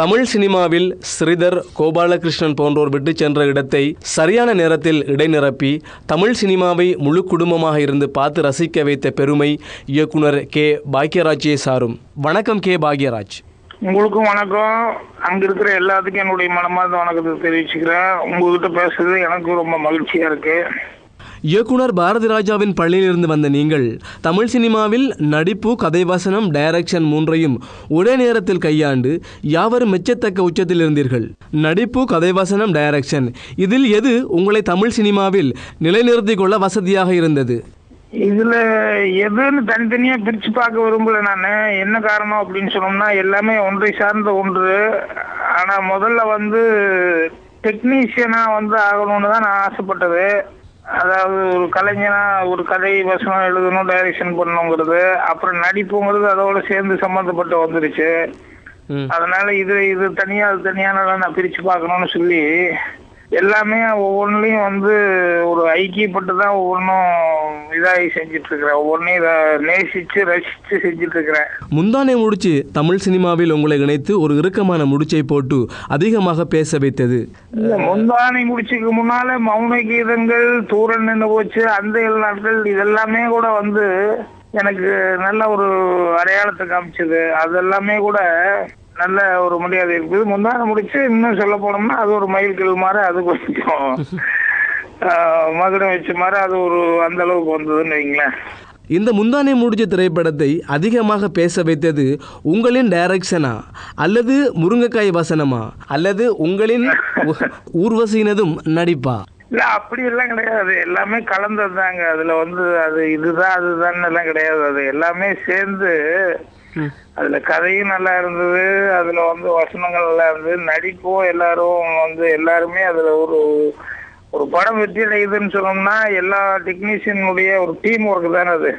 தமிழ் சினிமாவில் ஸ்ரீதர், கோபாலகிருஷ்ணன் போன்றோர் விட்டு சென்ற இடத்தை சரியான நேரத்தில் இடைநிரப்பி தமிழ் சினிமாவை முழு குடும்பமாக இருந்து பார்த்து ரசிக்க வைத்த பெருமை இயக்குனர் கே. பாக்யராஜே சாரும். வணக்கம் கே. பாக்யராஜ். உங்களுக்கும் வணக்கம். அங்க இருக்கிற எல்லாத்துக்கும் என்னுடைய மனமார்ந்த வணக்கத்தை தெரிவிச்சுக்கிறேன். உங்ககிட்ட பேசுறது எனக்கு ரொம்ப மகிழ்ச்சியா இருக்கு. இயக்குனர் பாரதி ராஜாவின் பள்ளியிலிருந்து வந்த நீங்கள் தமிழ் சினிமாவில் நடிப்பு, கதைவசனம், டைரக்ஷன் மூன்றையும் ஒரே நேரத்தில் கையாண்டு யாவரும் மெச்சத்தக்க உச்சத்தில் இருந்தீர்கள். நடிப்பு, கதைவசனம், டைரக்ஷன், இதில் எது உங்களை தமிழ் சினிமாவில் நிலைநிறுத்திக் கொள்ள வசதியாக இருந்தது? இதுல எதுன்னு தனித்தனியா பிரிச்சு பார்க்க விரும்பல. நான் என்ன காரணம் அப்படின்னு சொன்னோம்னா, எல்லாமே ஒன்றை சார்ந்த ஒன்று. ஆனா முதல்ல டெக்னீஷியனா ஆகணும்னு தான் நான் ஆசைப்பட்டது. அதாவது ஒரு கலைஞனா ஒரு கதை வசனம் எழுதணும், டைரக்ஷன் பண்ணணுங்கிறது. அப்புறம் நடிப்புங்கிறது அதோட சேர்ந்து சம்மந்தப்பட்டு வந்துருச்சு. அதனால இது தனியா அது தனியானதான் நான் பிரிச்சு பார்க்கணும்னு சொல்லி எல்லாமே ஒவ்வொன்றுலையும் ஒரு ஐக்கியப்பட்டு தான் ஒவ்வொன்றும் இதாகி செஞ்சுட்டு இருக்கிறேன். ஒவ்வொன்றையும் இதை நேசிச்சு ரசிச்சு செஞ்சுட்டு இருக்கிறேன். முந்தானை முடிச்சு தமிழ் சினிமாவில் உங்களை இணைத்து ஒரு இறுக்கமான முடிச்சை போட்டு அதிகமாக பேச வைத்தது. முந்தானை முடிச்சுக்கு முன்னால மௌன கீதங்கள், தூரல் நின்று போச்சு, அந்த நாட்கள், இதெல்லாமே கூட எனக்கு நல்ல ஒரு அடையாளத்தை காமிச்சது. அதெல்லாமே கூட நல்ல ஒரு மரியாதை இருக்குது. முந்தானை முடிச்சு இன்னும் சொல்ல போனோம்னா அது ஒரு மயில்கல் மாதிரி, அது கொஞ்சம் மகுடம் வச்ச மாதிரி, அது ஒரு அந்த அளவுக்கு வந்ததுன்னு வைங்களேன். இந்த முந்தானை முடிச்ச திரைப்படத்தை அதிகமாக பேச வைத்தது உங்களின் டைரக்ஷனா அல்லது முருங்கைக்காய் வசனமா அல்லது உங்களின் ஊர்வசியினதும் நடிப்பா? இல்ல, அப்படி எல்லாம் கிடையாது. எல்லாமே கலந்தது தாங்க. அதுல அது இதுதான் அதுதான் எல்லாம் கிடையாது. அது எல்லாமே சேர்ந்து அதுல கதையும் நல்லா இருந்தது, அதுல வசனங்கள் நல்லா இருந்தது, நடிப்பும் எல்லாருமே அதுல ஒரு படம் வெற்றி அடையுதுன்னு சொன்னோம்னா எல்லா டெக்னீஷியனுடைய ஒரு டீம் ஒர்க் தானே அது.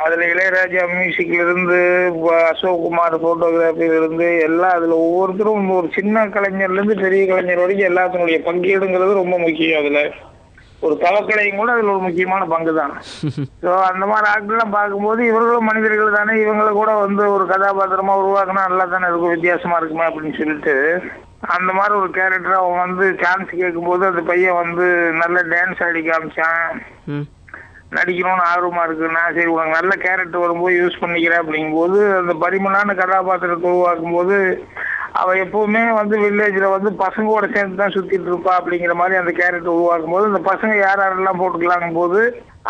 அதுல இளையராஜா மியூசிக்ல இருந்து, அசோக் குமார் போட்டோகிராஃபில இருந்து எல்லாம், அதுல ஒவ்வொருத்தரும் ஒரு சின்ன கலைஞர்ல இருந்து பெரிய கலைஞர் வரைக்கும் எல்லாத்தினுடைய பங்கீடுங்கிறது ரொம்ப முக்கியம். அதுல ஒரு தவக்கலையும் கூட அதுல ஒரு முக்கியமான பங்கு தான். ஸோ அந்த மாதிரி ஆட்கள்லாம் பார்க்கும்போது இவர்களும் மனிதர்கள் தானே, இவங்களை கூட ஒரு கதாபாத்திரமா உருவாக்குனா நல்லா தானே இருக்கும், வித்தியாசமா இருக்குமே அப்படின்னு சொல்லிட்டு அந்த மாதிரி ஒரு கேரக்டர் அவன் சான்ஸ் கேட்கும்போது அந்த பையன் நல்ல டான்ஸ் ஆடி காமிச்சான். நடிக்கணும்னு ஆர்வமா இருக்குன்னா, சரி உனக்கு நல்ல கேரக்டர் வரும்போது யூஸ் பண்ணிக்கிறேன் அப்படிங்கும்போது அந்த பரிமளான கதாபாத்திரத்தை உருவாக்கும் போது அவ எப்பவுமே வில்லேஜ்ல பசங்களோட சேர்ந்து தான் சுத்திட்டு இருப்பா அப்படிங்கிற மாதிரி அந்த கேரக்டர் உருவாக்கும் போது அந்த பசங்க யாரெல்லாம் போட்டுக்கலாங்கும் போது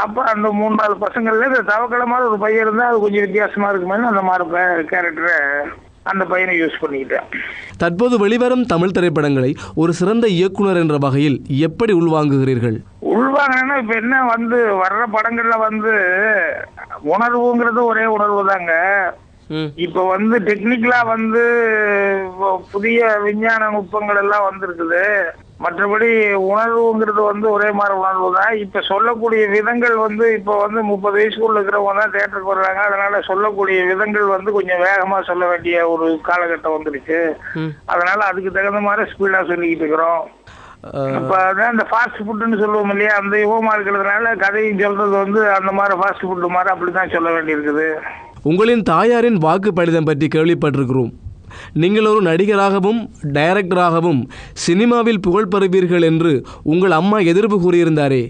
அப்ப அந்த 3-4 பசங்கள்ல இந்த தவக்கலை மாதிரி ஒரு பையன் இருந்தா அது கொஞ்சம் வித்தியாசமா இருக்குமே, அந்த மாதிரி கேரக்டரை அந்த பையனை யூஸ் பண்ணிக்கிட்டேன். தற்போது வெளிவரும் தமிழ் திரைப்படங்களை ஒரு சிறந்த இயக்குனர் என்ற வகையில் எப்படி உள்வாங்குகிறீர்கள்? உள்வாங்கன்னா இப்ப என்ன வர்ற படங்கள்ல உணர்வுங்கிறது ஒரே உணர்வு தாங்க. இப்ப டெக்னிக்கலா புதிய விஞ்ஞான நுட்பங்கள் எல்லாம் வந்திருக்குது. மற்றபடி உணர்வுங்கிறது ஒரே மாதிரி உணர்வு தான். இப்ப சொல்லக்கூடிய விதங்கள் இப்ப 30 வயசுக்குள்ள இருக்கிறவங்க தான் தியேட்டருக்கு வர்றாங்க. அதனால சொல்லக்கூடிய விதங்கள் கொஞ்சம் வேகமா சொல்ல வேண்டிய ஒரு காலகட்டம் வந்துருச்சு. அதனால அதுக்கு தகுந்த மாதிரி ஸ்பீடா சொல்லிக்கிட்டு இருக்கிறோம். இப்ப அதான் இந்த ஃபாஸ்ட் ஃபுட்னு சொல்லுவோம் இல்லையா, அந்த யுகமா இருக்கிறதுனால கதையும் சொல்றது அந்த மாதிரி ஃபாஸ்ட் ஃபுட் மாதிரி அப்படித்தான் சொல்ல வேண்டியிருக்குது. உங்களின் தாயாரின் வாக்கு படிதம் பற்றி கேள்விப்பட்டிருக்கிறோம். நீங்கள் ஒரு நடிகராகவும் டைரக்டராகவும் சினிமாவில் புகழ் பெறுவீர்கள் என்று உங்கள் அம்மா எதிர்ப்பு கூறியிருந்தாரே?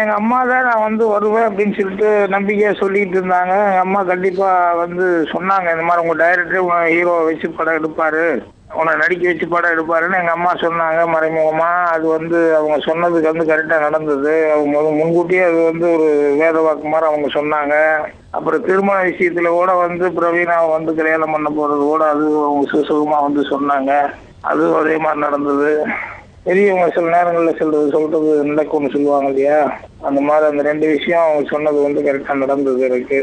எங்க அம்மா தான் நான் வருவேன் அப்படின்னு சொல்லிட்டு நம்பிக்கையா சொல்லிட்டு இருந்தாங்க. எங்க அம்மா கண்டிப்பா சொன்னாங்க, இந்த மாதிரி உங்க டைரக்டர் ஹீரோ வச்சு படம் எடுப்பாரு, உன்னை நடிக்க வச்சு படம் எடுப்பாருன்னு எங்க அம்மா சொன்னாங்க மறைமுகமா. அது அவங்க சொன்னதுக்கு கரெக்டா நடந்தது. அவங்க முன்கூட்டியே அது ஒரு வேத வாக்கு மாதிரி அவங்க சொன்னாங்க. அப்புறம் திருமண விஷயத்துல கூட பிரவீனா கல்யாணம் பண்ண போறது கூட அது அவங்க சுசுகமா சொன்னாங்க. அது அதே மாதிரி நடந்தது. பெரியவங்க சில நேரங்கள்ல சொல்றது நடக்கும்னு சொல்லுவாங்க இல்லையா, அந்த மாதிரி அந்த 2 விஷயம் அவங்க சொன்னது கரெக்டா நடந்தது. எனக்கு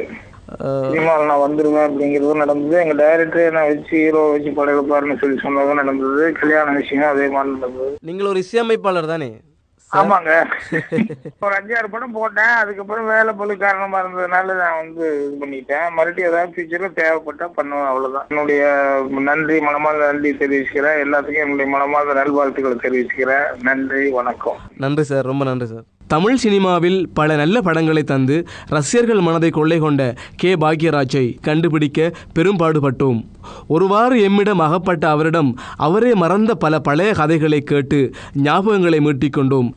சினிமாவில் நான் வந்துருவேன் அப்படிங்கிறதும் நடந்தது. எங்க டைரக்டரே நான் வச்சு ஹீரோ வச்சு படம் எடுப்பாருன்னு சொல்லி சொன்னதும் நடந்தது. கல்யாண விஷயம் அதே மாதிரி நடந்தது. நீங்கள் ஒரு இசையமைப்பாளர் தானே? ஆமாங்க. ஒரு 5-6 படம் போட்டேன். அதுக்கப்புறம் வேலை பழு காரணமா இருந்ததுனால நான் இது பண்ணிட்டேன். மறுபடியும் ஏதாவது ஃபியூச்சர்ல தேவைப்பட்டா பண்ணுவேன், அவ்வளவுதான். என்னுடைய மனமார்ந்த நன்றி தெரிவிச்சுக்கிறேன். எல்லாத்துக்கும் என்னுடைய மனமார்ந்த நல்வாழ்த்துக்களை தெரிவிச்சுக்கிறேன். நன்றி, வணக்கம். நன்றி சார், ரொம்ப நன்றி சார். தமிழ் சினிமாவில் பல நல்ல படங்களை தந்து ரசிகர்கள் மனதை கொள்ளை கொண்ட கே. பாக்யராஜை கண்டுபிடிக்க பெரும்பாடுபட்டோம். ஒருவாறு எம்மிடம் அகப்பட்ட அவரிடம் அவரே மறந்த பல பழைய கதைகளை கேட்டு ஞாபகங்களை மீட்டிக்கொண்டோம்.